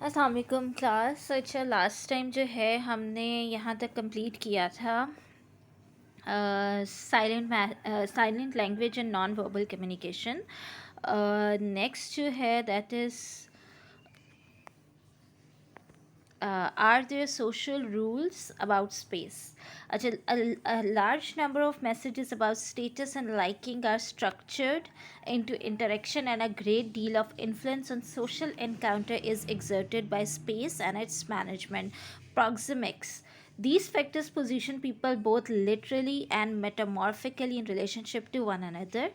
अस्सलाम वालेकुम क्लास। अच्छा, लास्ट टाइम जो है हमने यहाँ तक कंप्लीट किया था silent language and non verbal communication. Next जो है that is are there social rules about space? A large number of messages about status and liking are structured into interaction, and a great deal of influence on social encounter is exerted by space and its management. Proxemics. These factors position people both literally and metamorphically in relationship to one another.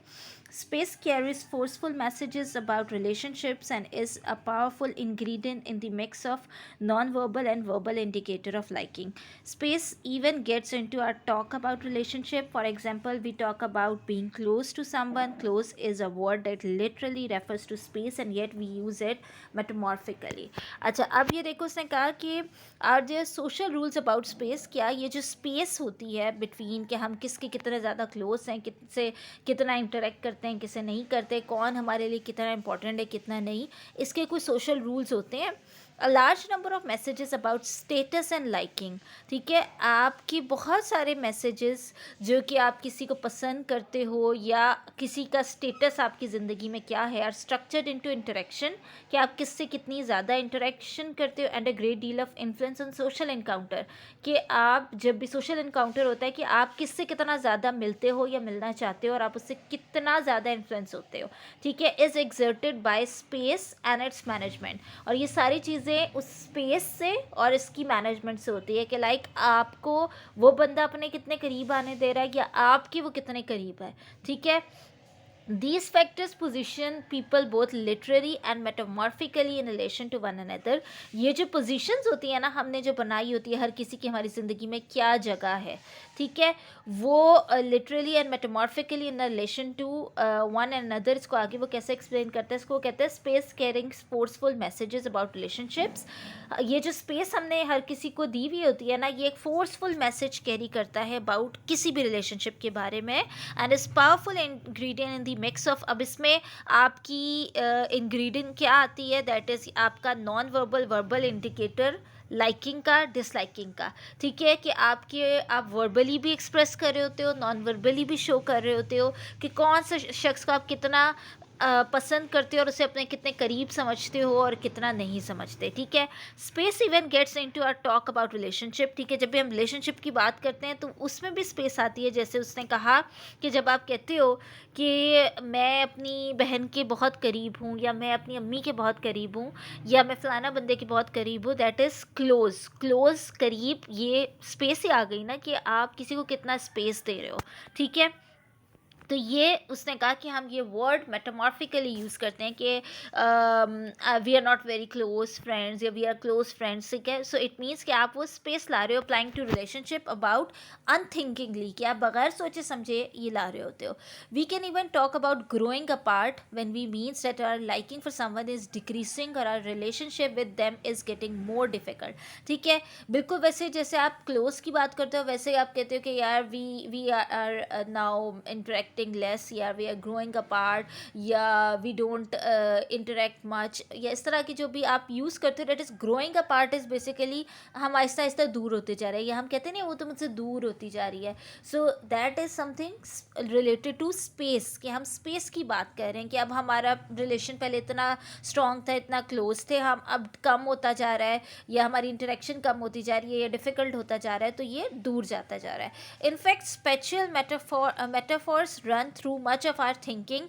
Space carries forceful messages about relationships and is a powerful ingredient in the mix of non-verbal and verbal indicator of liking. Space even gets into our talk about relationship. For example, we talk about being close to someone. Close is a word that literally refers to space and yet we use it metamorphically. अच्छा, अब ये देखो, उसने कहा कि are there social rules about space. क्या ये जो स्पेस होती है बिटवीन कि हम किसके कितने ज़्यादा क्लोज हैं, किससे कितना इंटरेक्ट करते हैं, किससे नहीं करते, कौन हमारे लिए कितना इंपॉर्टेंट है, कितना नहीं, इसके कुछ सोशल रूल्स होते हैं। A large number of messages about status and liking. ठीक है, आपकी बहुत सारे मैसेजेस जो कि आप किसी को पसंद करते हो या किसी का स्टेटस आपकी ज़िंदगी में क्या है, आर स्ट्रक्चर्ड इनटू इंटरेक्शन, कि आप किससे कितनी ज़्यादा इंटरेक्शन करते हो, and a great deal of influence on social encounter, कि आप जब भी सोशल इनकाउंटर होता है कि आप किससे कितना ज़्यादा मिलते हो या मिलना चाहते हो और आप उससे कितना ज़्यादा इन्फ्लुएंस होते हो। ठीक है, is exerted by space and it's management. और ये सारी चीज़ें उस स्पेस से और इसकी मैनेजमेंट से होती है कि लाइक आपको वो बंदा अपने कितने करीब आने दे रहा है या आपकी वो कितने करीब है। ठीक है, these factors position people both literally and metamorphically in relation to one another. ये जो positions होती है ना, हमने जो बनाई होती है हर किसी की हमारी ज़िंदगी में क्या जगह है, ठीक है, वो literally and metamorphically in relation to one another, इसको आगे वो कैसे explain करते हैं, इसको कहते हैं space carrying forceful messages about relationships. ये जो space हमने हर किसी को दी हुई होती है ना, ये एक forceful message carry करता है about किसी भी relationship के बारे में, and is powerful ingredient in the mix of. अब इसमें आपकी इंग्रेडिएंट क्या आती है, दैट इज़ आपका non verbal verbal indicator liking का, डिसलाइकिंग का। ठीक है, कि आप वर्बली भी एक्सप्रेस कर रहे होते हो, नॉन वर्बली भी शो कर रहे होते हो कि कौन सा शख्स को आप कितना पसंद करते हो और उसे अपने कितने करीब समझते हो और कितना नहीं समझते। ठीक है, space even gets into our talk about relationship. ठीक है, जब भी हम रिलेशनशिप की बात करते हैं तो उसमें भी स्पेस आती है। जैसे उसने कहा कि जब आप कहते हो कि मैं अपनी बहन के बहुत करीब हूँ या मैं अपनी अम्मी के बहुत करीब हूँ या मैं फ़लाना बंदे के बहुत करीब हूँ, दैट इज़ क्लोज। क्लोज, करीब, ये स्पेस ही आ गई ना कि आप किसी को कितना स्पेस दे रहे हो। ठीक है, तो ये उसने कहा कि हम ये वर्ड मेटामॉर्फिकली यूज़ करते हैं कि we are not very close friends या वी आर क्लोज फ्रेंड्स। ठीक है, सो इट मीन्स कि आप वो स्पेस ला रहे हो अप्लाइंग टू रिलेशनशिप अबाउट अनथिंकिंगली, कि आप बगैर सोचे समझे ये ला रहे होते हो। We can even talk about growing apart when we means that our liking for someone is decreasing और our relationship with them is getting more difficult. ठीक है, बिल्कुल वैसे जैसे आप क्लोज की बात करते हो वैसे आप कहते हो कि यार we are now interacting less, या वी आर ग्रोइंग अपार्ट, या वी डोंट इंटरेक्ट मच, या इस तरह की जो भी आप यूज़ करते हो, that is growing apart is basically हम आहिस्ता आहिस्ता दूर होते जा रहे हैं, या हम कहते हैं नहीं वो तो मुझसे दूर होती जा रही है। So that is something related to space, कि हम स्पेस की बात कर रहे हैं कि अब हमारा रिलेशन पहले इतना स्ट्रॉन्ग था, इतना क्लोज थे, हम अब कम होता जा रहा है, या हमारी इंटरेक्शन कम होती जा रही है, या डिफ़िकल्ट होता जा रहा है, तो ये दूर जाता जा रहा है। In fact special metaphors run through much of our thinking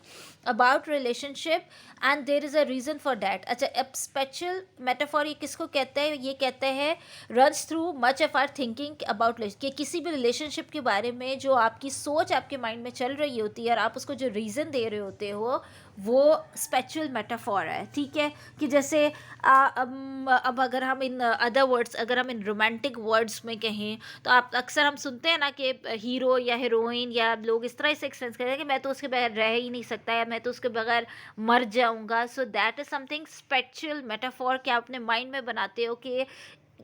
about relationship and there is a reason for that. अच्छा, अब स्पेशल मेटाफॉर ये किसको कहते हैं, ये कहते हैं runs through much of our thinking about कि किसी भी रिलेशनशिप के बारे में जो आपकी सोच आपके माइंड में चल रही होती है और आप उसको जो रीज़न दे रहे होते हो वो स्पेशल मेटाफॉर है। ठीक है, कि जैसे अब अगर हम इन अदर वर्ड्स, अगर हम इन रोमांटिक वर्ड्स में कहें तो आप अक्सर हम सुनते हैं ना कि हीरो या हीरोइन या लोग इस तरह से एक्सप्रेस करते हैं कि मैं तो उसके बगैर रह ही नहीं सकता या मैं तो उसके बगैर मर जाऊंगा। सो that is something special metaphor कि आप अपने माइंड में बनाते हो कि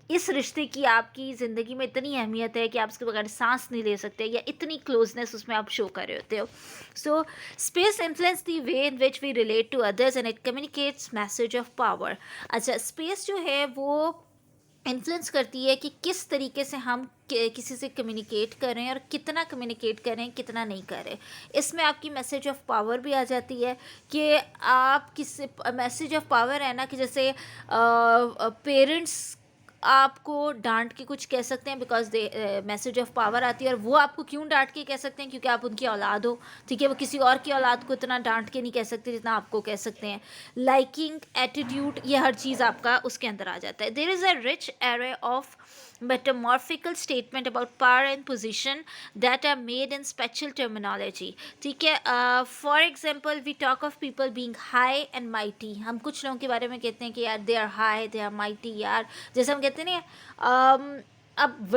इस रिश्ते की आपकी ज़िंदगी में इतनी अहमियत है कि आप उसके बगैर सांस नहीं ले सकते, या इतनी क्लोजनेस उसमें आप शो कर रहे होते हो. So space influence the way in which we relate to others and it communicates message of power. अच्छा, स्पेस जो है वो इन्फ्लुएंस करती है कि किस तरीके से हम किसी से कम्युनिकेट कर रहे हैं और कितना कम्युनिकेट कर रहे हैं, कितना नहीं कर रहे. इसमें आपकी मैसेज ऑफ पावर भी आ जाती है कि आप किस मैसेज ऑफ पावर है ना, कि जैसे पेरेंट्स आपको डांट के कुछ कह सकते हैं because they message of power आती है, और वो आपको क्यों डांट के कह सकते हैं, क्योंकि आप उनकी औलाद हो. ठीक है, वो किसी और की औलाद को इतना डांट के नहीं कह सकते जितना आपको कह सकते हैं. लाइकिंग, एटीट्यूड, ये हर चीज़ आपका उसके अंदर आ जाता है. There is a rich array of metamorphical statement about power and position that are made in special terminology. ठीक है, for example we talk of people being high and mighty. हम कुछ लोगों के बारे में कहते हैं कि यार they are high, they are mighty. यार जैसे हम कहते हैं ना, अब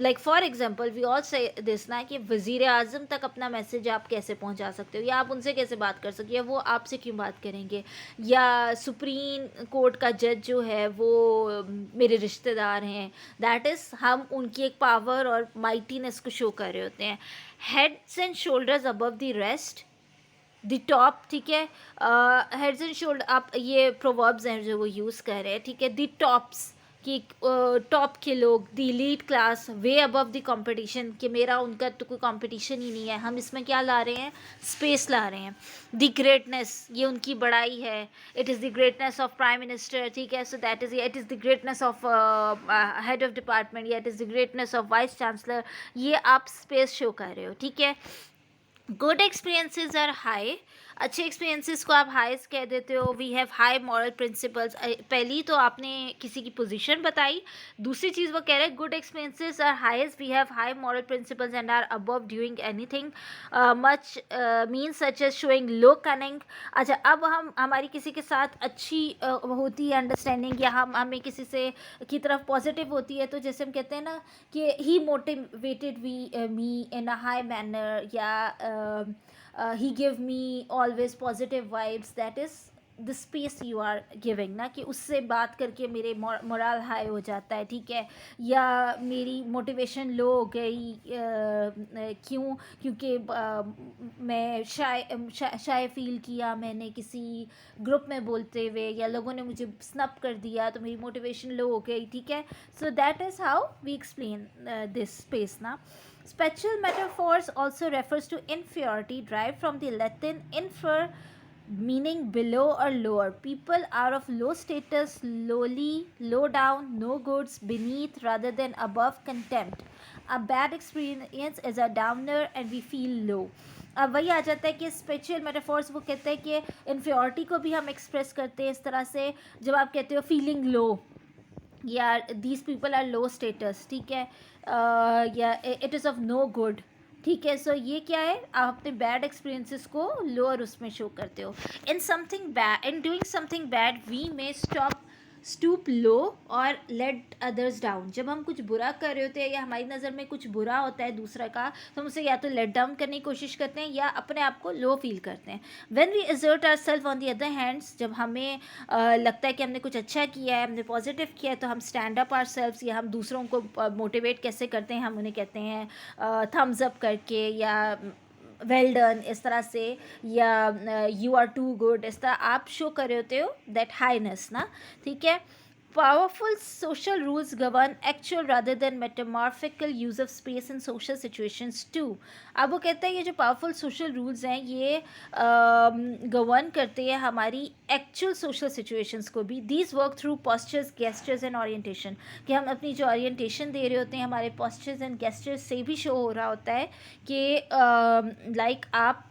like for example we all say this ना, कि वज़ीर आज़म तक अपना मैसेज आप कैसे पहुंचा सकते हो, या आप उनसे कैसे बात कर सकते हो, या वो आपसे क्यों बात करेंगे, या सुप्रीम कोर्ट का जज जो है वो मेरे रिश्तेदार हैं. दैट इज़ हम उनकी एक पावर और माइटीनेस को शो कर रहे होते हैं. Heads and shoulders above the rest, the top. ठीक है, हेड्स एंड शोल्डर, आप ये प्रोवर्ब्स हैं जो वो यूज़ कर रहे हैं. ठीक है, द टॉप्स, कि टॉप के लोग, the lead class, way above the competition, कि मेरा उनका तो कोई कंपटीशन ही नहीं है. हम इसमें क्या ला रहे हैं, स्पेस ला रहे हैं. द ग्रेटनेस, ये उनकी बड़ाई है. It is the greatness of prime minister. ठीक है, so that is, it is the greatness of head of department, या it is the greatness of vice chancellor. ये आप स्पेस शो कर रहे हो. ठीक है, गुड एक्सपीरियंसेस आर हाई. अच्छे एक्सपीरियंसेस को आप हाईस कह देते हो. We have high moral principles. पहली तो आपने किसी की पोजीशन बताई. दूसरी चीज़ वो कह रहे हैं good experiences are highest, we have high moral principles and are above doing anything much means such as showing low cunning. अच्छा, अब हम हमारी किसी के साथ अच्छी होती है अंडरस्टैंडिंग, या हम हमें किसी से की तरफ पॉजिटिव होती है, तो जैसे हम कहते हैं ना कि he motivated me in a high manner, या he give me always positive vibes. That is the space you are giving ना, कि उससे बात करके मेरे मोरल हाई हो जाता है. ठीक है, या मेरी मोटिवेशन लो हो गई, क्यों, क्योंकि मैं शाय फील किया मैंने किसी ग्रुप में बोलते हुए, या लोगों ने मुझे स्नप कर दिया तो मेरी मोटिवेशन लो हो गई. ठीक है, so that is how we explain this space ना. Spatial metaphors also refers to inferiority, derived from the Latin infer, meaning below or lower. People are of low status, lowly, low down, no goods, beneath rather than above, contempt. A bad experience is a downer and we feel low. अब वही आ जाता है कि special metaphors वो कहते हैं कि inferiority को भी हम एक्सप्रेस करते हैं इस तरह से, जब आप कहते हो फीलिंग लो, या these people are low status. ठीक है, या it is of no good. ठीक है, सो ये क्या है, आप अपने बैड एक्सपीरियंसेस को लोअर उसमें शो करते हो. In something bad, in doing something bad we may stoop low और लेट अदर्स डाउन. जब हम कुछ बुरा कर रहे होते हैं, या हमारी नज़र में कुछ बुरा होता है दूसरा का, तो हम उसे या तो लेट डाउन करने की कोशिश करते हैं, या अपने आप को लो फील करते हैं. When we assert our self on the other hands, जब हमें लगता है कि हमने कुछ अच्छा किया है, हमने पॉजिटिव किया है, तो हम स्टैंड अप आवर सेल्फ्स, या हम दूसरों को मोटिवेट कैसे करते हैं, हम उन्हें कहते हैं थम्स अप करके, या वेल डन इस तरह से, या यू आर टू गुड, इस तरह आप शो कर रहे होते हो दैट हाईनेस ना. ठीक है, powerful social rules govern actual rather than metamorphical use of space in social situations too. अब वो कहता है ये जो पावरफुल सोशल रूल्स हैं ये गवर्न करते हैं हमारी एक्चुअल सोशल सिचुएशंस को भी. These work through postures, gestures and orientation, कि हम अपनी जो ओरिएंटेशन दे रहे होते हैं हमारे पॉस्चर्स एंड गेस्चर्स से भी शो हो रहा होता है कि लाइक आप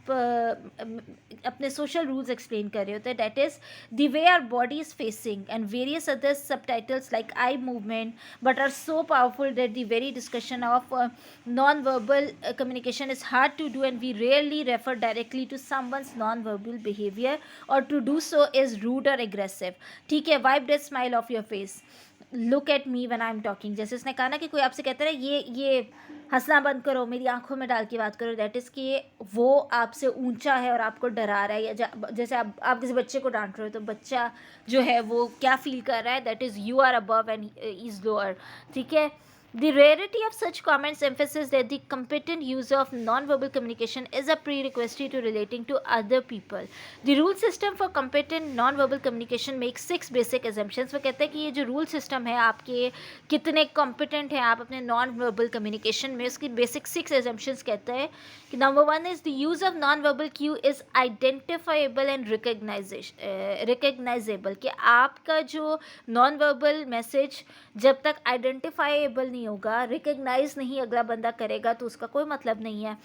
अपने सोशल रूल्स एक्सप्लेन कर रहे होते हैं. That is the way our body is facing and various other subtitles like eye movement, but are so powerful that the very discussion of non-verbal communication is hard to do, and we rarely refer directly to someone's non-verbal behavior, or to do so is rude or aggressive. ठीक है, wipe that smile off your face, look at me when I'm talking. जैसे उसने कहा ना कि कोई आपसे कहता है ये हंसना बंद करो, मेरी आंखों में डाल के बात करो, दैट इज़ कि वो आपसे ऊंचा है और आपको डरा रहा है, या जैसे आप किसी बच्चे को डांट रहे हो तो बच्चा जो है वो क्या फील कर रहा है, that is you are above and is lower, ठीक है. The rarity of such comments emphasizes that the competent use of non-verbal communication is a prerequisite to relating to other people. The rule system for competent non-verbal communication makes 6 basic assumptions. वो कहते हैं कि ये जो rule system है आपके कितने competent हैं आप अपने non-verbal communication में, उसकी basic 6 assumptions कहते हैं कि number 1 is the use of non-verbal cue is identifiable and recognizable, कि आपका जो non-verbal message जब तक आइडेंटिफाइबल नहीं होगा, रिकग्नाइज नहीं अगला बंदा करेगा, तो उसका कोई मतलब नहीं है.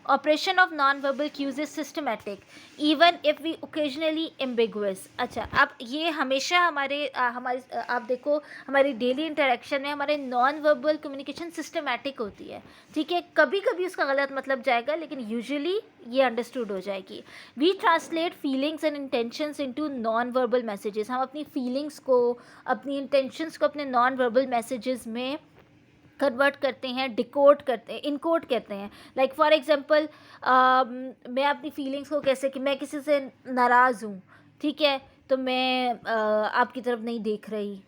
Operation of non verbal cues is systematic even if we occasionally ambiguous. अच्छा, अब ये हमेशा हमारे आप देखो हमारी डेली इंटरेक्शन में हमारे नॉन वर्बल कम्युनिकेशन सिस्टमैटिक होती है, ठीक है. कभी कभी उसका गलत मतलब जाएगा, लेकिन यूजुअली ये अंडरस्टूड हो जाएगी. We translate feelings and intentions into non verbal messages. हम अपनी फीलिंग्स को, अपनी इंटेंशंस को अपने नॉन वर्बल मैसेजेस में कन्वर्ट करते हैं, डिकोड करते हैं, इनकोड करते हैं. लाइक फॉर एग्जांपल, मैं अपनी फीलिंग्स को कैसे, कि मैं किसी से नाराज़ हूँ, ठीक है, तो मैं आपकी तरफ नहीं देख रही,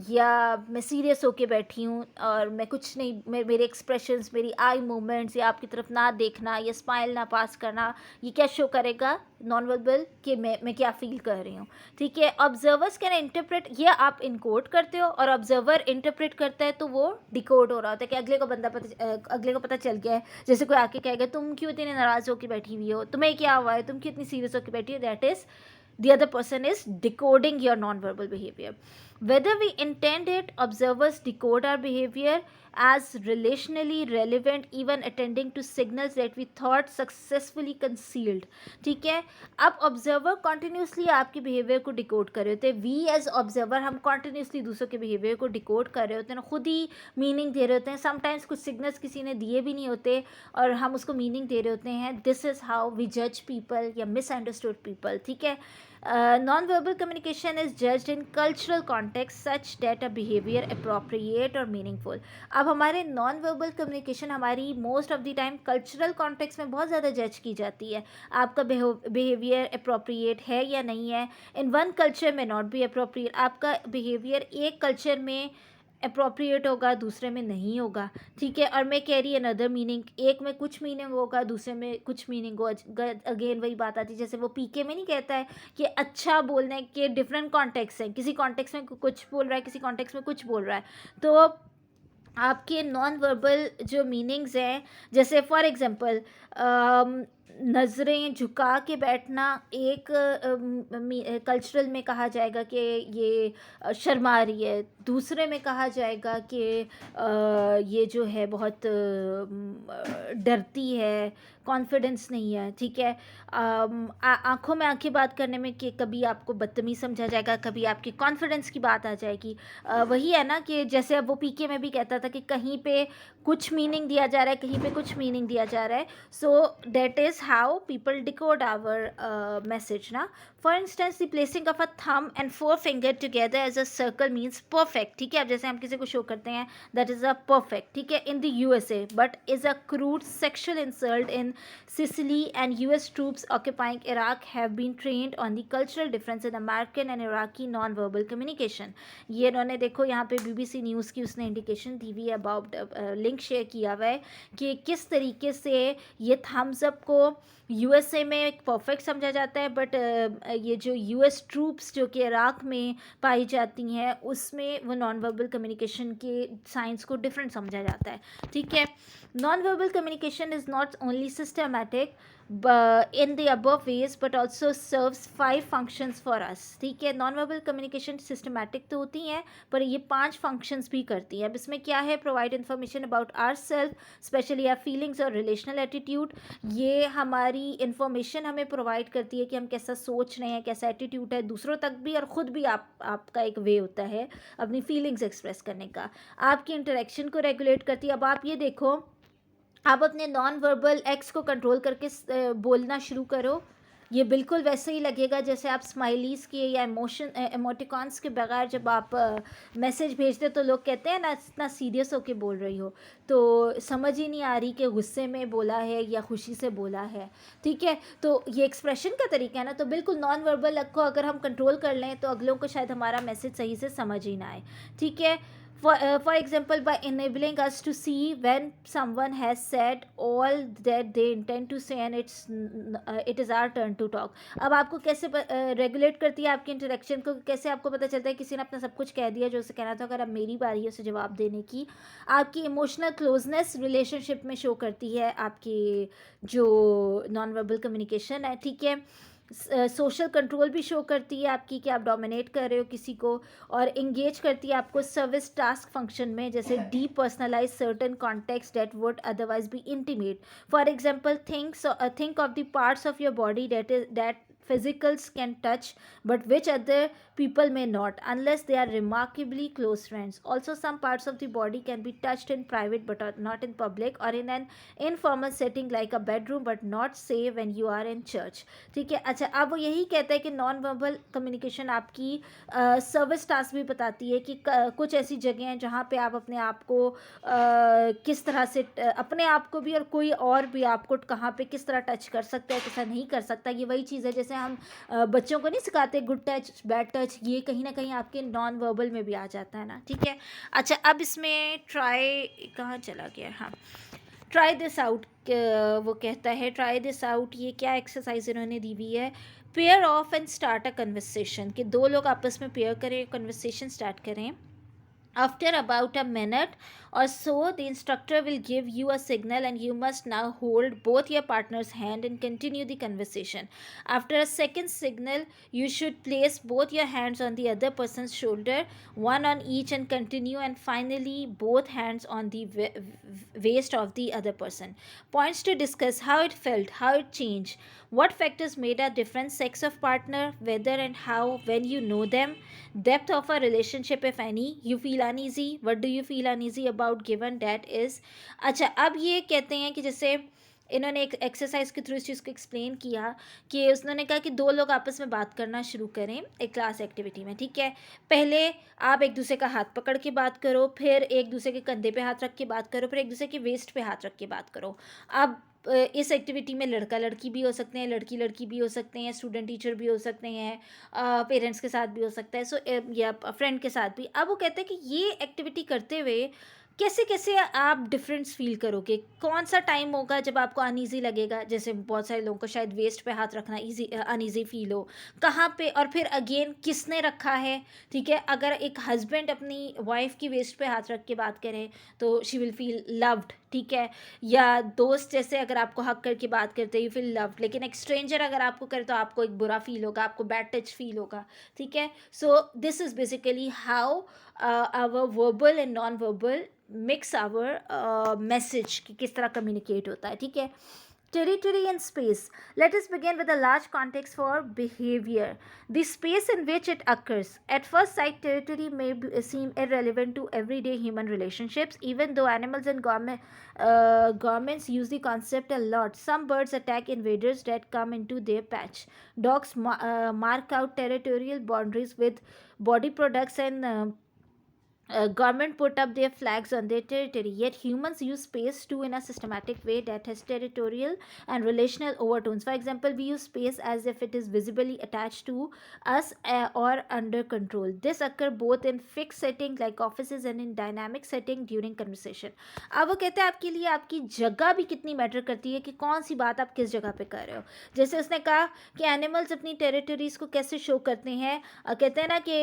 या मैं सीरियस होके बैठी हूँ और मैं कुछ नहीं, मेरे एक्सप्रेशंस, मेरी आई मूवमेंट्स, या आपकी तरफ ना देखना या स्माइल ना पास करना, ये क्या शो करेगा नॉन वर्बल, कि मैं क्या फील कर रही हूँ, ठीक है. ऑब्जर्वर्स कैन इंटरप्रेट, ये आप इनकोड करते हो और ऑब्जर्वर इंटरप्रेट करता है, तो वो डिकोड हो रहा होता है कि अगले को पता चल गया है. जैसे कोई आके कहेगा तुम क्यों इतनी नाराज़ होकर बैठी हुई हो, तुम्हें क्या हुआ है, तुम क्यों इतनी सीरियस होकर बैठी हो, that is the other person is decoding your non-verbal behavior. Whether we intend it, observers decode our behavior as relationally relevant, even attending to signals that we thought successfully concealed. ठीक है. अब observer continuously आपके behaviour को decode कर रहे होते हैं. We as observer हम कॉन्टिन्यूसली दूसरों के बिहेवियर को डिकोड कर रहे होते हैं, खुद ही मीनिंग दे रहे होते हैं. समटाइम्स कुछ सिग्नल्स किसी ने दिए भी नहीं होते और हम उसको मीनिंग दे रहे होते हैं. दिस इज़ हाउ वी जज पीपल या मिसअंडरस्टूड पीपल, ठीक है. Non-verbal communication is judged in cultural context such that a behavior appropriate or meaningful. अब हमारे non-verbal communication हमारी most of the time cultural context में बहुत ज़्यादा जज की जाती है. आपका behavior appropriate है या नहीं है. In one culture may not be appropriate. आपका behavior एक culture में अप्रोप्रिएट होगा, दूसरे में नहीं होगा, ठीक है. और मैं कैरी अनदर मीनिंग, एक में कुछ मीनिंग होगा, दूसरे में कुछ मीनिंग हो. अगेन वही बात आती है, जैसे वो पीके में नहीं कहता है कि अच्छा बोलने के डिफरेंट कॉन्टेक्स्ट हैं, किसी कॉन्टेक्स्ट में कुछ बोल रहा है, किसी कॉन्टेक्स्ट में कुछ बोल रहा है. तो आपके नॉन वर्बल जो मीनिंग्स हैं, जैसे फॉर एग्जांपल नज़रें झुका के बैठना, एक कल्चरल में कहा जाएगा कि ये शर्मा रही है, दूसरे में कहा जाएगा कि ये जो है बहुत डरती है, कॉन्फिडेंस नहीं है, ठीक है. आंखों में आंखें बात करने में कि कभी आपको बदतमीज समझा जाएगा, कभी आपकी कॉन्फिडेंस की बात आ जाएगी. वही है ना कि जैसे अब वो पीके में भी कहता था कि कहीं पे कुछ मीनिंग दिया जा रहा है, कहीं पे कुछ मीनिंग दिया जा रहा है. So that is how people decode our message ना. For instance the placing of a thumb and 4 finger together as a circle means perfect, ठीक है. अब जैसे हम किसी को शो करते हैं, दैट इज़ अ परफेक्ट, ठीक है, in the USA, but is a crude sexual insult in Sicily, and US troops occupying Iraq have been trained on the cultural difference in American and Iraqi non-verbal communication. ये इन्होंने देखो यहाँ पे BBC news की उसने indication दी हुई है, about link share किया हुआ है कि किस तरीके से ये थम्स अप को USA में एक परफेक्ट समझा जाता है, बट ये जो US ट्रूप्स जो कि इराक में पाई जाती हैं उसमें वो नॉन वर्बल कम्युनिकेशन के साइंस को डिफरेंट समझा जाता है, ठीक है. Non-verbal communication is not only systematic in the above ways but also serves 5 functions for us, ठीक है. non-verbal communication systematic तो होती हैं पर ये 5 functions भी करती हैं. अब इसमें क्या है, provide information about ourselves, especially our feelings और relational attitude. ये हमारी information हमें provide करती है कि हम कैसा सोच रहे हैं, कैसा attitude है दूसरों तक भी, और ख़ुद भी आपका एक वे होता है अपनी feelings express करने का. आपकी interaction को regulate करती है. अब आप ये देखो, आप अपने नॉन वर्बल एक्स को कंट्रोल करके बोलना शुरू करो, ये बिल्कुल वैसे ही लगेगा जैसे आप स्माइलीज़ के या इमोटिकॉन्स के बगैर जब आप मैसेज भेजते हो तो लोग कहते हैं ना इतना सीरियस होके बोल रही हो, तो समझ ही नहीं आ रही कि गुस्से में बोला है या खुशी से बोला है, ठीक है। तो ये एक्सप्रेशन का तरीका है ना, तो बिल्कुल नॉन वर्बल को अगर हम कंट्रोल कर लें तो अगलों को शायद हमारा मैसेज सही से समझ ही ना आए, ठीक है। For example, by enabling us to see when someone has said all that they intend to say and it is our turn to talk. अब आपको कैसे रेगुलेट करती है आपकी इंटरेक्शन को, कैसे आपको पता चलता है किसी ने अपना सब कुछ कह दिया जो उसे कहना था, अगर अब मेरी बारी है उसे जवाब देने की। आपकी इमोशनल क्लोजनेस रिलेशनशिप में शो करती है आपकी जो नॉन वर्बल कम्युनिकेशन है, ठीक है। सोशल कंट्रोल भी शो करती है आपकी कि आप डोमिनेट कर रहे हो किसी को, और इंगेज करती है आपको सर्विस टास्क फंक्शन में, जैसे depersonalize certain context that would otherwise be intimate. For example, think of the parts of your body that physicals can touch but which other people may not unless they are remarkably close friends. Also, some parts of the body can be touched in private but are not in public or in an informal setting like a bedroom, but not say when you are in church, ठीक है। अच्छा, अब वो यही कहता है कि non verbal communication आपकी सर्विस टास्क भी बताती है कि कुछ ऐसी जगह हैं जहाँ पे आप अपने आप को किस तरह से अपने आप को भी और कोई और भी आपको कहाँ पे किस तरह टच कर सकता है, किस नहीं कर सकता। ये वही चीज़ है जैसे हम बच्चों को नहीं सिखाते गुड टच बैड टच, ये कहीं ना कहीं आपके नॉन वर्बल में भी आ जाता है ना, ठीक है। अच्छा, अब इसमें ट्राई कहाँ चला गया, हाँ, ट्राई दिस आउट, वो कहता है ट्राई दिस आउट, ये क्या एक्सरसाइज इन्होंने दी हुई है, pair of and start a conversation, कि दो लोग आपस में पेयर करें, कन्वर्सेशन स्टार्ट करें। After about a minute or so, the instructor will give you a signal and you must now hold both your partner's hand and continue the conversation. After a second signal, you should place both your hands on the other person's shoulder, one on each, and continue, and finally both hands on the waist of the other person. Points to discuss: how it felt, how it changed, what factors made a different sex of partner, whether and how, when you know them, depth of a relationship if any, you feel uneasy, what do you feel uneasy about given that is। अच्छा, अब ये कहते हैं कि जैसे इन्होंने एक exercise के थ्रू इस चीज़ को एक्सप्लेन किया कि उन्होंने कहा कि दो लोग आपस में बात करना शुरू करें एक क्लास एक्टिविटी में, ठीक है। पहले आप एक दूसरे का हाथ पकड़ के बात करो, फिर एक दूसरे के कंधे पे हाथ रख के बात करो, फिर एक दूसरे के वेस्ट पे हाथ रख के बात करो। अब इस एक्टिविटी में लड़का लड़की भी हो सकते हैं, लड़की लड़की भी हो सकते हैं, स्टूडेंट टीचर भी हो सकते हैं, पेरेंट्स के साथ भी हो सकता है, सो या फ्रेंड के साथ भी। अब वो कहते हैं कि ये एक्टिविटी करते हुए कैसे कैसे आप डिफरेंस फील करोगे, कौन सा टाइम होगा जब आपको अनईजी लगेगा, जैसे बहुत सारे लोगों को शायद वेस्ट पे हाथ रखना ईजी अनईजी फील हो, कहाँ पे, और फिर अगेन किसने रखा है, ठीक है। अगर एक हस्बैंड अपनी वाइफ की वेस्ट पे हाथ रख के बात करे तो शी विल फील लव्ड, ठीक है। या दोस्त जैसे अगर आपको हक करके बात करते यू फील लव्ड, लेकिन एक स्ट्रेंजर अगर आपको करे तो आपको एक बुरा फील होगा, आपको बैड टच फील होगा, ठीक है। So this is basically how our verbal and non verbal mix our message कि किस तरह कम्युनिकेट होता है, ठीक है। Territory and space. Let us begin with a large context for behavior. The space in which it occurs. At first sight, territory may seem irrelevant to everyday human relationships, even though animals and governments use the concept a lot. Some birds attack invaders that come into their patch. Dogs mark out territorial boundaries with body products and government put up their flags on their territory, yet humans use space too in a systematic way that has territorial and relational overtones. For example, we use space as if it is visibly attached to us or under control. This occurs both in fixed setting like offices and in dynamic setting during conversation. अब वो कहते हैं आपके लिए आपकी जगह भी कितनी मैटर करती है कि कौन सी बात आप किस जगह पे कर रहे हो। जैसे उसने कहा कि एनिमल्स अपनी टेरिटरीज को कैसे शो करते हैं, कहते हैं ना कि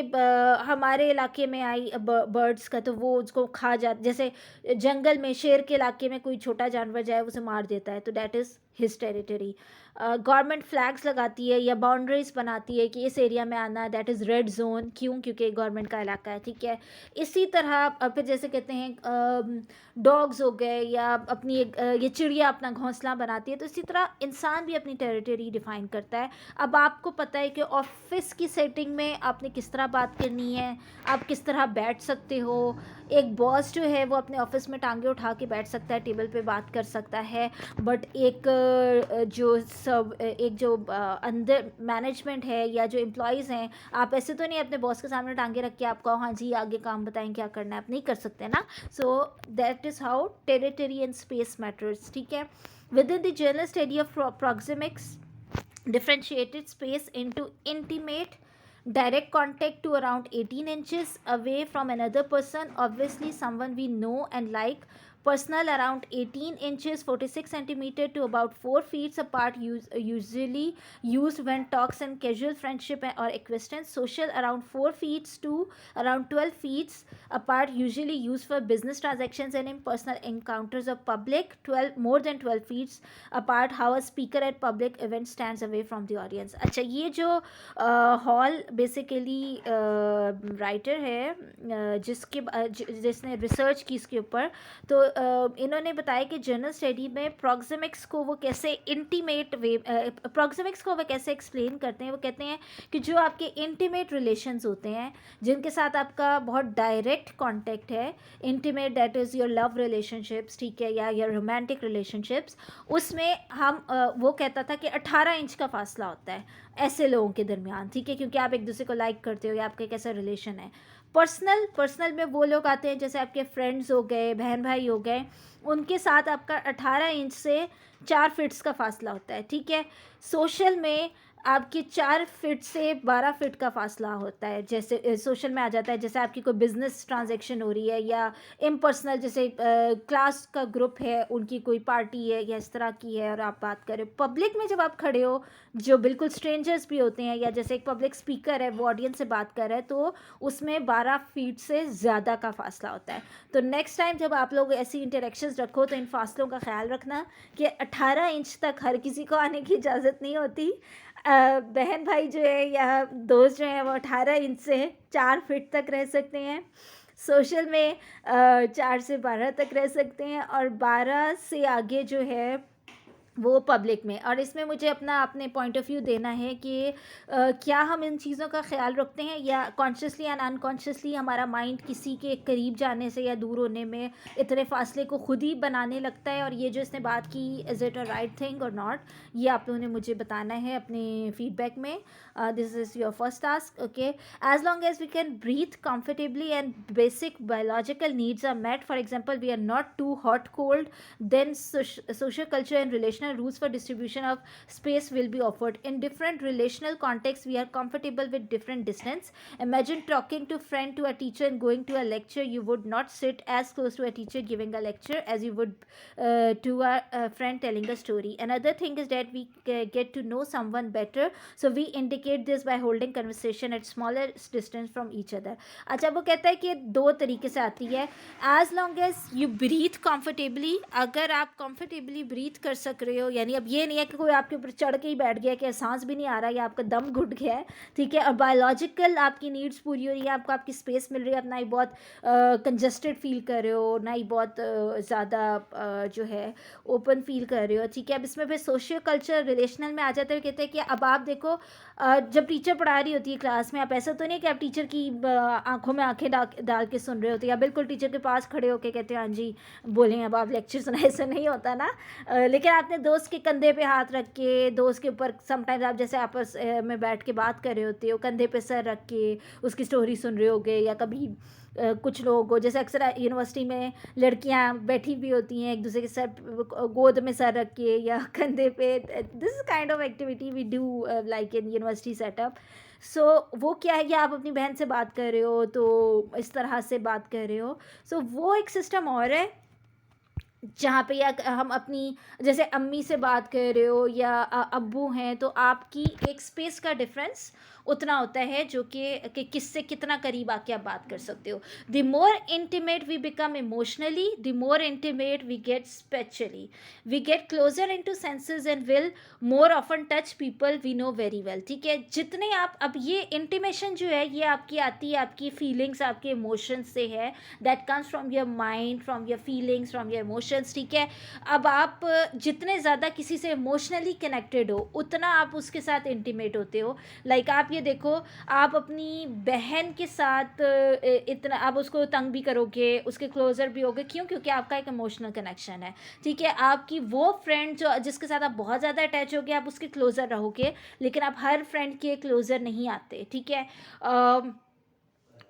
हमारे इलाके में आई बर्ड्स का तो वो उसको खा जाता, जैसे जंगल में शेर के इलाके में कोई छोटा जानवर जाए उसे मार देता है तो that is his territory. Government flags लगाती है या बाउंड्रीज बनाती है कि इस एरिया में आना है, दैट इज़ रेड जोन, क्यों, क्योंकि गवर्नमेंट का इलाका है, ठीक है। इसी तरह फिर जैसे कहते हैं डॉग्स हो गए या अपनी ये चिड़िया अपना घोंसला बनाती है, तो इसी तरह इंसान भी अपनी टेरिटरी डिफाइन करता है। अब आपको पता है कि ऑफिस की सेटिंग में आपने किस तरह बात करनी है, आप किस तरह बैठ सकते हो। एक बॉस जो है वो अपने ऑफिस में टांगे उठा के बैठ सकता है, टेबल पे बात कर सकता है, बट एक जो सब एक जो अंदर मैनेजमेंट है या जो एम्प्लॉयज़ हैं, आप ऐसे तो नहीं अपने बॉस के सामने टांगे रख के आप कहो हाँ जी आगे काम बताएं क्या करना है, आप नहीं कर सकते ना. सो that is how territory and space matters. ठीक है. With in the journal study of proxemics differentiated space into intimate direct contact to around 18 inches away from another person, obviously someone we know and like, personal around 18 inches 46 centimeter to about 4 feet apart, usually used when talks and casual friendship or acquaintance, social around 4 feet to around 12 feet apart, usually used for business transactions and in personal encounters of public, 12 more than 12 feet apart, how a speaker at public event stands away from the audience. अच्छा, ये जो hall basically writer है जिसने research की इसके ऊपर, तो इन्होंने बताया कि जर्नल स्टडी में प्रॉक्सिमिक्स को वो कैसे इंटीमेट वे प्रॉक्सिमिक्स को वो कैसे एक्सप्लेन करते हैं. वो कहते हैं कि जो आपके इंटीमेट रिलेशंस होते हैं जिनके साथ आपका बहुत डायरेक्ट कांटेक्ट है, intimate that is your love relationships, ठीक है, या योर रोमांटिक रिलेशनशिप्स, उसमें हम वो कहता था कि 18 इंच का फासला होता है ऐसे लोगों के दरमियान. ठीक है, क्योंकि आप एक दूसरे को लाइक करते हो या आपका कैसा रिलेशन है. पर्सनल में वो लोग आते हैं जैसे आपके फ्रेंड्स हो गए, बहन भाई हो गए, उनके साथ आपका 18 इंच से 4 फिट्स का फासला होता है. ठीक है. सोशल में आपकी 4 फिट से 12 फिट का फासला होता है. जैसे सोशल में आ जाता है जैसे आपकी कोई बिजनेस ट्रांजैक्शन हो रही है या इम्पर्सनल, जैसे क्लास का ग्रुप है, उनकी कोई पार्टी है या इस तरह की है और आप बात करें. पब्लिक में जब आप खड़े हो, जो बिल्कुल स्ट्रेंजर्स भी होते हैं या जैसे एक पब्लिक स्पीकर है वो ऑडियंस से बात कर रहा है, तो उसमें 12 फीट से ज़्यादा का फासला होता है. तो नेक्स्ट टाइम जब आप लोग ऐसी इंटरेक्शंस रखो तो इन फासलों का ख्याल रखना कि 18 इंच तक हर किसी को आने की इजाज़त नहीं होती. बहन भाई जो है या दोस्त जो हैं वो 18 इंच से 4 फिट तक रह सकते हैं. सोशल में 4 से 12 तक रह सकते हैं और 12 से आगे जो है वो पब्लिक में. और इसमें मुझे अपने पॉइंट ऑफ व्यू देना है कि क्या हम इन चीज़ों का ख्याल रखते हैं या कॉन्शियसली एंड अनकॉन्शियसली हमारा माइंड किसी के करीब जाने से या दूर होने में इतने फासले को खुद ही बनाने लगता है. और ये जो इसने बात की, is it a right thing और नॉट, ये आप लोगों ने मुझे बताना है अपने फीडबैक में. This is your first task. Okay. As long as we can breathe comfortably and basic biological needs are met, for example we are not too hot cold, then social culture and relational rules for distribution of space will be offered. In different relational contexts we are comfortable with different distance. Imagine talking to friend to a teacher and going to a lecture. You would not sit as close to a teacher giving a lecture as you would to a friend telling a story. Another thing is that we get to know someone better, so we indicate this by holding conversation at smaller distance from each other. अच्छा, वो कहता है कि दो तरीके से आती है. As long as you breathe comfortably, अगर आप कंफर्टेबली ब्रीथ कर सक रहे हो, यानी अब ये नहीं है कि कोई आपके ऊपर चढ़ के ही बैठ गया कि सांस भी नहीं आ रहा या आपका दम घुट गया है. ठीक है. और बायोलॉजिकल आपकी नीड्स पूरी हो रही है, आपको आपकी स्पेस मिल रही है, आप ना ही बहुत कंजस्टेड फील कर रहे हो, ना ही बहुत ज़्यादा जो है ओपन फील कर रहे हो. ठीक है. अब इसमें फिर सोशियो कल्चर रिलेशनल में आ जाते हैं. कहते हैं कि अब आप देखो जब टीचर पढ़ा रही होती है क्लास में, आप ऐसा तो नहीं कि आप टीचर की आंखों में आंखें डाल के सुन रहे होते या बिल्कुल टीचर के पास खड़े होके कहते हैं हाँ जी बोलें अब आप लेक्चर सुना, ऐसा नहीं होता ना. लेकिन आपने दोस्त के कंधे पे हाथ रख के, दोस्त के ऊपर समटाइम्स आप जैसे आपस में बैठ के बात कर रहे होते हो, कंधे पे सर रख के उसकी स्टोरी सुन रहे होगे. या कभी कुछ लोग को जैसे अक्सर यूनिवर्सिटी में लड़कियां बैठी भी होती हैं एक दूसरे के सर गोद में सर रख के या कंधे पे. This is kind of activity we do like in university setup. So वो क्या है कि आप अपनी बहन से बात कर रहे हो तो इस तरह से बात कर रहे हो. सो वो एक सिस्टम और है जहाँ पे या हम अपनी जैसे अम्मी से बात कर रहे हो या अब्बू हैं, तो आपकी एक स्पेस का डिफरेंस उतना होता है जो कि किससे कितना करीब आके आप बात कर सकते हो. The more intimate we become emotionally, the more intimate we get spiritually, we get closer into senses and will more often touch people we know very well. ठीक है. जितने आप अब ये इंटीमेशन जो है ये आपकी आती है आपकी फीलिंग्स, आपके इमोशंस से है. That comes from your mind, from your feelings, from your emotions. ठीक है. अब आप जितने ज़्यादा किसी से इमोशनली कनेक्टेड हो उतना आप उसके साथ इंटीमेट होते हो. लाइक आप ये देखो, आप अपनी बहन के साथ इतना आप उसको तंग भी करोगे, उसके क्लोज़र भी होगे, क्यों? क्योंकि आपका एक इमोशनल कनेक्शन है, ठीक है? आपकी वो फ्रेंड जो जिसके साथ आप बहुत ज़्यादा अटैच होगे, आप उसके क्लोज़र रहोगे, लेकिन आप हर फ्रेंड के क्लोज़र नहीं आते, ठीक है?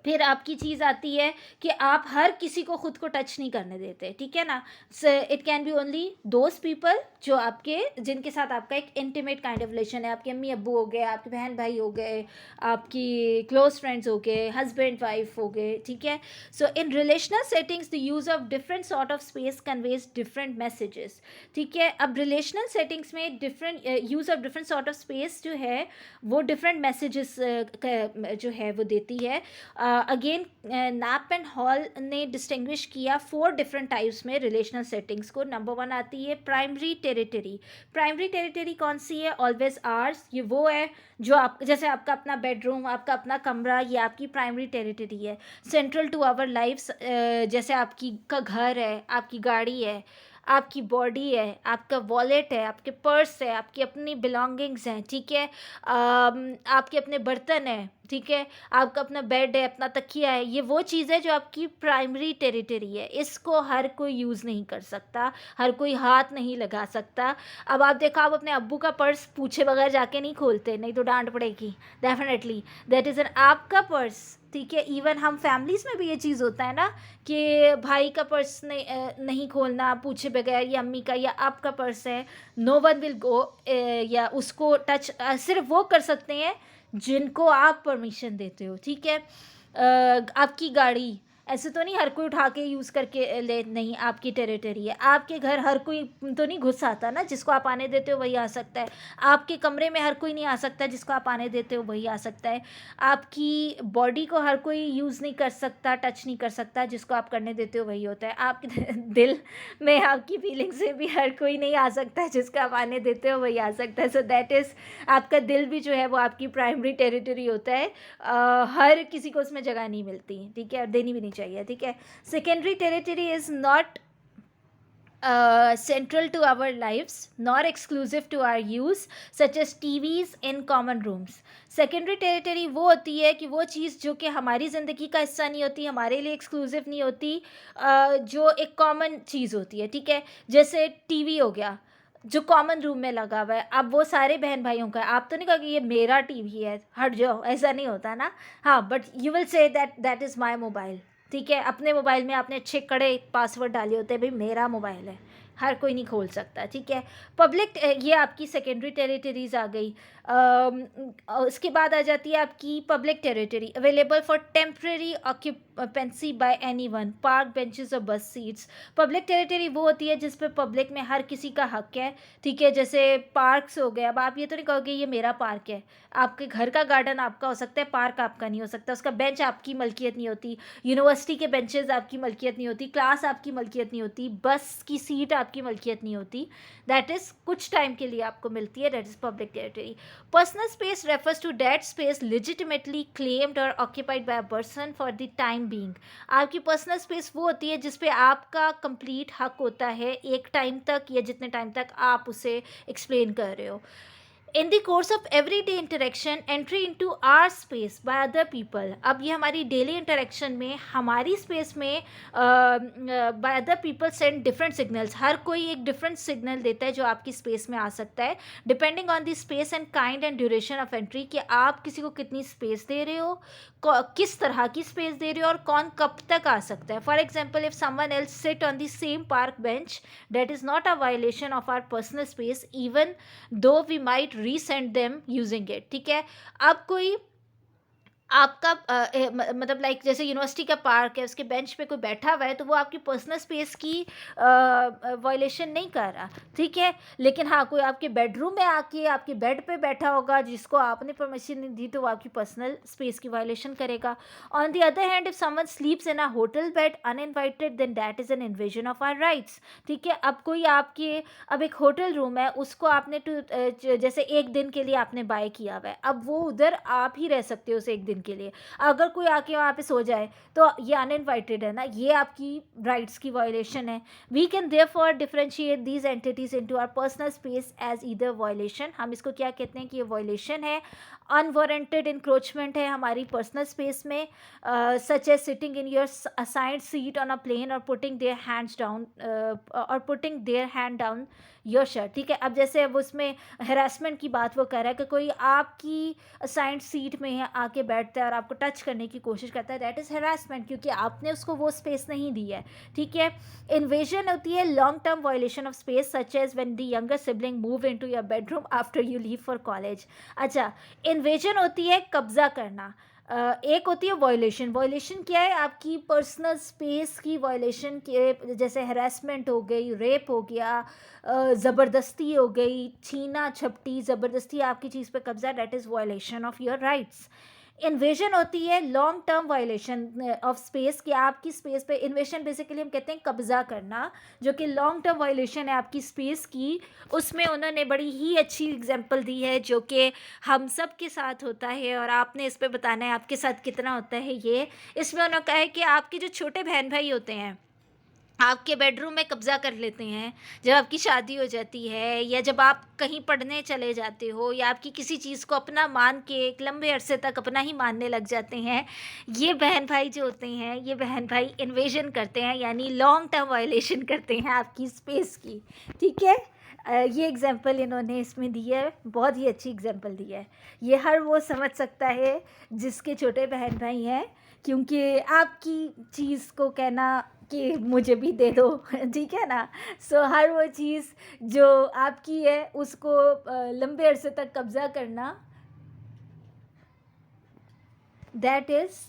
फिर आपकी चीज़ आती है कि आप हर किसी को खुद को टच नहीं करने देते, ठीक है ना? It can be only those people जो आपके जिनके साथ आपका एक इंटीमेट काइंड ऑफ रिलेशन है। आपके अम्मी अब्बू हो गए, आपके बहन भाई हो गए, आपकी क्लोज फ्रेंड्स हो गए, हस्बैंड वाइफ हो गए, ठीक है? So in relational settings the use of different sort of space conveys different messages, ठीक है? अब रिलेशनल सेटिंग्स में different use of different sort of space जो है वो डिफरेंट मैसेजेस जो है वो देती है। अगेन नैप एंड हॉल ने डिस्टिंग्विश किया 4 डिफरेंट टाइप्स में रिलेशनल सेटिंग्स को। नंबर 1 आती है प्राइमरी टेरिटरी। प्राइमरी टेरिटरी कौन सी है? Always ours. ये वो है जो आप जैसे आपका अपना बेडरूम, आपका अपना कमरा, ये आपकी प्राइमरी टेरिटरी है, सेंट्रल टू आवर लाइफ्स। जैसे आपकी का घर है, आपकी गाड़ी है, आपकी बॉडी है, आपका वॉलेट है, आपके पर्स है, आपकी अपनी बिलोंगिंग्स हैं, ठीक है? आपके अपने बर्तन हैं, ठीक है? आपका अपना बेड है, अपना तकिया है, ये वो चीज़ है जो आपकी प्राइमरी टेरिटरी है। इसको हर कोई यूज़ नहीं कर सकता, हर कोई हाथ नहीं लगा सकता। अब आप देखो, आप अपने अब्बू का पर्स पूछे बगैर जाके नहीं खोलते, नहीं तो डांट पड़ेगी डेफिनेटली। दैट इज़ एन आपका पर्स, ठीक है? इवन हम फैमिलीज़ में भी ये चीज़ होता है ना कि भाई का पर्स नहीं खोलना पूछे बगैर, या अम्मी का, या आपका पर्स है, नो वन विल गो या उसको टच सिर्फ वो कर सकते हैं जिनको आप परमिशन देते हो, ठीक है? आपकी गाड़ी ऐसे तो नहीं हर कोई उठा के यूज़ करके ले, नहीं, आपकी टेरिटरी है। आपके घर हर कोई तो नहीं घुस आता ना, जिसको आप आने देते हो वही आ सकता है। आपके कमरे में हर कोई नहीं आ सकता, जिसको आप आने देते हो वही आ सकता है। आपकी बॉडी को हर कोई यूज़ नहीं कर सकता, टच नहीं कर सकता, जिसको आप करने देते हो वही होता है। आपके दिल में, आपकी फीलिंग से भी हर कोई नहीं आ सकता, जिसको आप आने देते हो वही आ सकता है। सो दैट इज़, आपका दिल भी जो है वो आपकी प्राइमरी टेरिटरी होता है। हर किसी को उसमें जगह नहीं मिलती, ठीक है? और देनी भी नहीं चाहिए, ठीक है? Secondary territory is not central to our lives nor exclusive to our use, such as TVs in common rooms. Secondary territory वो होती है कि वो चीज़ जो कि हमारी ज़िंदगी का हिस्सा नहीं होती, हमारे लिए एक्सक्लूसिव नहीं होती, जो एक कॉमन चीज़ होती है, ठीक है? जैसे टीवी हो गया जो कॉमन रूम में लगा हुआ है, अब वो सारे बहन भाइयों का है। आप तो नहीं कहा कि ये मेरा टीवी है, हट जाओ, ऐसा नहीं होता ना। हाँ, but you will say that is my mobile, ठीक है? अपने मोबाइल में आपने अच्छे कड़े पासवर्ड डाले होते हैं, भाई मेरा मोबाइल है, हर कोई नहीं खोल सकता, ठीक है? पब्लिक, ये आपकी सेकेंडरी टेरिटरीज आ गई। उसके बाद आ जाती है आपकी public territory, available for temporary occupancy bye anyone, park benches और बस सीट्स। पब्लिक टेरिटरी वो होती है जिस पे पब्लिक में हर किसी का हक है, ठीक है? जैसे पार्क्स हो गए। अब आप ये तो नहीं कहोगे ये मेरा पार्क है, आपके घर का गार्डन आपका हो सकता है, पार्क आपका नहीं हो सकता, उसका बेंच आपकी मलकियत नहीं होती, यूनिवर्सिटी के बेंचेस आपकी मलकियत नहीं होती, क्लास आपकी मलकियत नहीं होती, बस की सीट आपकी मलकियत नहीं होती। दैट इज़ कुछ टाइम के लिए आपको मिलती है, that is public territory. Personal space refers to that space legitimately claimed or occupied by a person for the time being. आपकी पर्सनल स्पेस वो होती है जिस पे आपका कंप्लीट हक होता है एक टाइम तक, या जितने टाइम तक आप उसे एक्सप्लेन कर रहे हो। In the course of everyday interaction, entry into our space by other people. अब ये हमारी डेली इंटरेक्शन में हमारी स्पेस में by other people send different signals. हर कोई एक डिफरेंट सिग्नल देता है जो आपकी स्पेस में आ सकता है, depending on the space and kind and duration of entry, कि आप किसी को कितनी स्पेस दे रहे हो, किस तरह की स्पेस दे रहे हो, और कौन कब तक आ सकता है। For example, if someone else sit on the same park bench, that is not a violation of our personal space, even though we might resent them using it, ठीक है? अब कोई आपका मतलब लाइक जैसे यूनिवर्सिटी का पार्क है, उसके बेंच पे कोई बैठा हुआ है, तो वो आपकी पर्सनल स्पेस की वायलेशन नहीं कर रहा, ठीक है? लेकिन हाँ, कोई आपके बेडरूम में आके आपके बेड पे बैठा होगा जिसको आपने परमिशन नहीं दी, तो वो आपकी पर्सनल स्पेस की वायलेशन करेगा। On the other hand, if someone sleeps in a hotel bed uninvited, then that is an invasion of our rights, ठीक है? अब कोई आपके, अब एक होटल रूम है, उसको आपने जैसे एक दिन के लिए आपने बाय किया हुआ है, अब वो उधर आप ही रह सकते हो उस एक दिन के लिए। अगर कोई आके वहाँ पे सो जाए तो ये अनइनवाइटेड है ना, ये आपकी राइट्स की वायलेशन है। We can therefore differentiate these entities into our personal space as either violation. हम इसको क्या कहते हैं कि ये वायलेशन है अनवारंटेड इंक्रोचमेंट है हमारी पर्सनल स्पेस में, such as sitting in your assigned seat on a plane और पुटिंग देयर हैंड्स डाउन, और putting their hand down your shirt, ठीक है। अब जैसे अब उसमें हरासमेंट की बात वो कर रहा है कि कोई आपकी असाइंड सीट में आके बैठता है और आपको टच करने की कोशिश करता है, दैट इज़ हरासमेंट, क्योंकि आपने उसको वो स्पेस नहीं दी है, ठीक है। इन्वेजन होती है long term violation of space, such as when the younger sibling move into your bedroom after you leave for college. अच्छा, इन्वेजन होती है कब्जा करना, एक होती है वायलेशन। वायलेशन क्या है? आपकी पर्सनल स्पेस की वायलेशन के, जैसे हरासमेंट हो गई, रेप हो गया, ज़बरदस्ती हो गई, छीना झपटी, ज़बरदस्ती आपकी चीज़ पे कब्जा, that is violation of your rights. Invasion होती है long term violation of space, कि आपकी स्पेस पे, इन्वेशन बेसिकली हम कहते हैं कब्जा करना, जो कि लॉन्ग टर्म वायलेशन है आपकी स्पेस की। उसमें उन्होंने बड़ी ही अच्छी एग्जांपल दी है जो कि हम सब के साथ होता है, और आपने इस पे बताना है आपके साथ कितना होता है ये। इसमें उन्होंने कहा है कि आपके जो छोटे बहन भाई होते हैं आपके बेडरूम में कब्ज़ा कर लेते हैं जब आपकी शादी हो जाती है, या जब आप कहीं पढ़ने चले जाते हो, या आपकी किसी चीज़ को अपना मान के एक लंबे अरसे तक अपना ही मानने लग जाते हैं। ये बहन भाई जो होते हैं, ये बहन भाई इन्वेजन करते हैं, यानी लॉन्ग टर्म वायलेशन करते हैं आपकी स्पेस की, ठीक है। ये एग्जांपल इन्होंने इसमें दी है, बहुत ही अच्छी एग्जांपल दी है। ये हर वो समझ सकता है जिसके छोटे बहन भाई हैं, क्योंकि आपकी चीज़ को कहना कि मुझे भी दे दो ठीक है ना। सो हर वो चीज़ जो आपकी है उसको लंबे अरसे तक कब्ज़ा करना, that is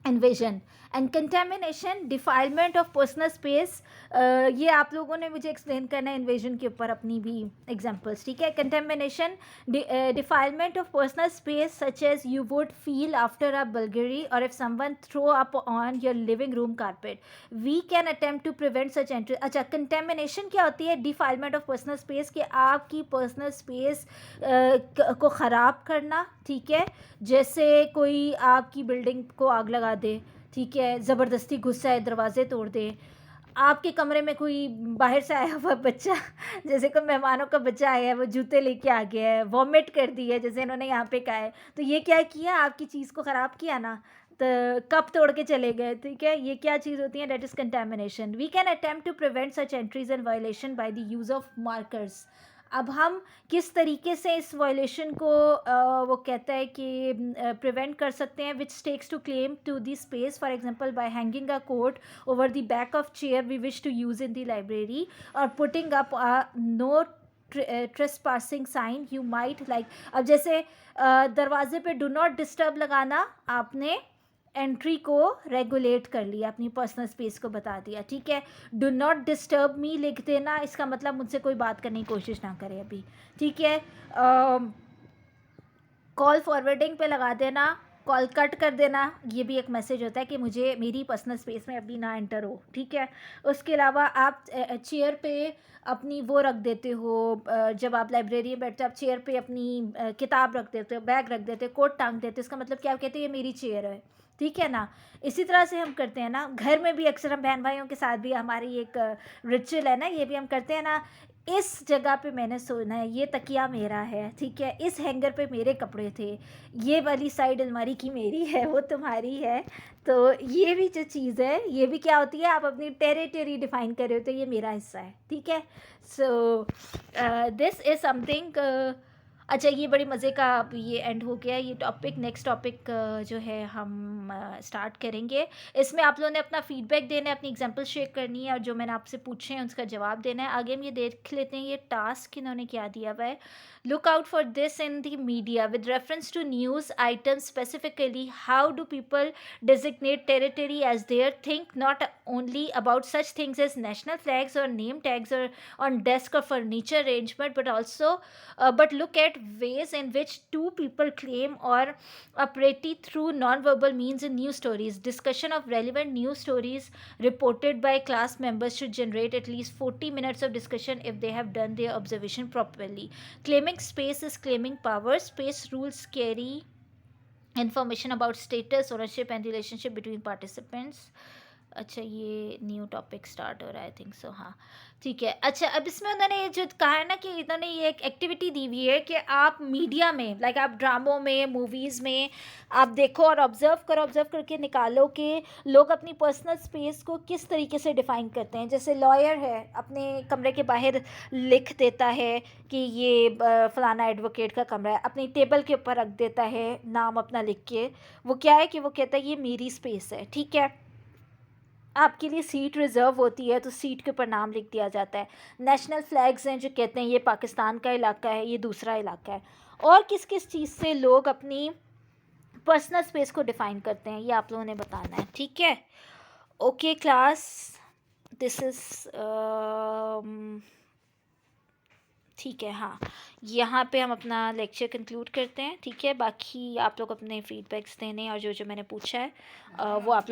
invasion. And contamination, defilement of personal space, ये आप लोगों ने मुझे एक्सप्लेन करना है इन्वेजन के ऊपर अपनी भी एग्जांपल्स, ठीक है। Contamination, defilement of personal space such as you would feel after a burglary और if someone throw up on your living room carpet, we can attempt to prevent such entry. अच्छा, contamination क्या होती है? Defilement of personal space, कि आपकी personal space को ख़राब करना, ठीक है। जैसे कोई आपकी बिल्डिंग को आग लगा दे, ठीक है, ज़बरदस्ती घुस आए, दरवाजे तोड़ दे, आपके कमरे में कोई बाहर से आया हुआ बच्चा जैसे कोई मेहमानों का बच्चा आया है, वो जूते लेके आ गया है, वॉमिट कर दी है, जैसे इन्होंने यहाँ पे कहा है, तो ये क्या किया? आपकी चीज़ को ख़राब किया ना, तो कप तोड़ के चले गए, ठीक है। ये क्या चीज़ होती है? That is contamination. We can attempt to prevent such entries and violation by the use of markers. अब हम किस तरीके से इस वायलेशन को वो कहता है कि प्रिवेंट कर सकते हैं, which takes to claim to the space, for example by hanging a coat over the back of chair we wish to use in the library, और putting up no trespassing sign you might like. अब जैसे दरवाजे पे do not disturb लगाना, आपने entry को regulate कर लिया, अपनी पर्सनल स्पेस को बता दिया, ठीक है। डू नॉट डिस्टर्ब मी लिख देना, इसका मतलब मुझसे कोई बात करने की कोशिश ना करे अभी, ठीक है। कॉल फॉरवर्डिंग पे लगा देना, कॉल कट कर देना, ये भी एक मैसेज होता है कि मुझे मेरी पर्सनल स्पेस में अभी ना एंटर हो, ठीक है। उसके अलावा आप चेयर पे अपनी वो रख देते हो, जब आप लाइब्रेरी में बैठते हो आप चेयर पे अपनी किताब रख देते हो, बैग रख देते हो, कोट टांग देते हो, इसका मतलब क्या? आप कहते हैं ये मेरी चेयर है, ठीक है ना। इसी तरह से हम करते हैं ना, घर में भी अक्सर हम बहन भाइयों के साथ भी हमारी एक रिचुअल है ना, ये भी हम करते हैं ना, इस जगह पे मैंने सोना है, ये तकिया मेरा है, ठीक है, इस हैंगर पे मेरे कपड़े थे, ये वाली साइड अलमारी की मेरी है, वो तुम्हारी है। तो ये भी जो चीज़ है, ये भी क्या होती है? आप अपनी टेरिटरी डिफाइन कर रहे हो, तो ये मेरा हिस्सा है, ठीक है। So this is something. अच्छा, ये बड़ी मज़े का अब ये एंड हो गया ये टॉपिक। नेक्स्ट टॉपिक जो है हम स्टार्ट करेंगे। इसमें आप लोगों ने अपना फीडबैक देना है, अपनी एग्जांपल शेयर करनी है, और जो मैंने आपसे पूछे हैं उसका जवाब देना है। आगे हम ये देख लेते हैं ये टास्क इन्होंने क्या दिया हुआ है। Look out for this in the media with reference to news items specifically how do people designate territory as their, think not only about such things as national flags or name tags or on desk or furniture arrangement, but also but look at ways in which two people claim or operate through non-verbal means in news stories. Discussion of relevant news stories reported by class members should generate at least 40 minutes of discussion if they have done their observation properly. Claiming space is claiming power. Space rules carry information about status, ownership, and relationship between participants. अच्छा, ये new topic start हो रहा है, I think so, हाँ ठीक है। अच्छा, अब इसमें उन्होंने ये जो कहा है ना कि इन्होंने ये एक एक्टिविटी दी हुई है कि आप मीडिया में, लाइक आप ड्रामों में, मूवीज़ में आप देखो और ऑब्जर्व करो, ऑब्जर्व करके निकालो कि लोग अपनी पर्सनल स्पेस को किस तरीके से डिफ़ाइन करते हैं। जैसे लॉयर है, अपने कमरे के बाहर लिख देता है कि ये फलाना एडवोकेट का कमरा है, अपनी टेबल के ऊपर रख देता है नाम अपना लिख के। वो क्या है कि वो कहता है ये मेरी स्पेस है, ठीक है। आपके लिए सीट रिज़र्व होती है तो सीट के ऊपर नाम लिख दिया जाता है। नेशनल फ्लैग्स हैं जो कहते हैं ये पाकिस्तान का इलाका है, ये दूसरा इलाका है। और किस किस चीज़ से लोग अपनी पर्सनल स्पेस को डिफ़ाइन करते हैं, ये आप लोगों ने बताना है, ठीक है। ओके क्लास, दिस इज़ ठीक है, हाँ। यहाँ पे हम अपना लेक्चर कंक्लूड करते हैं, ठीक है। बाकी आप लोग अपने फीडबैक्स देने और जो जो मैंने पूछा है वो आप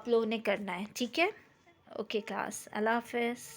लोगों ने करना है, ठीक है। ओके क्लास, अल्लाह हाफ़िज़।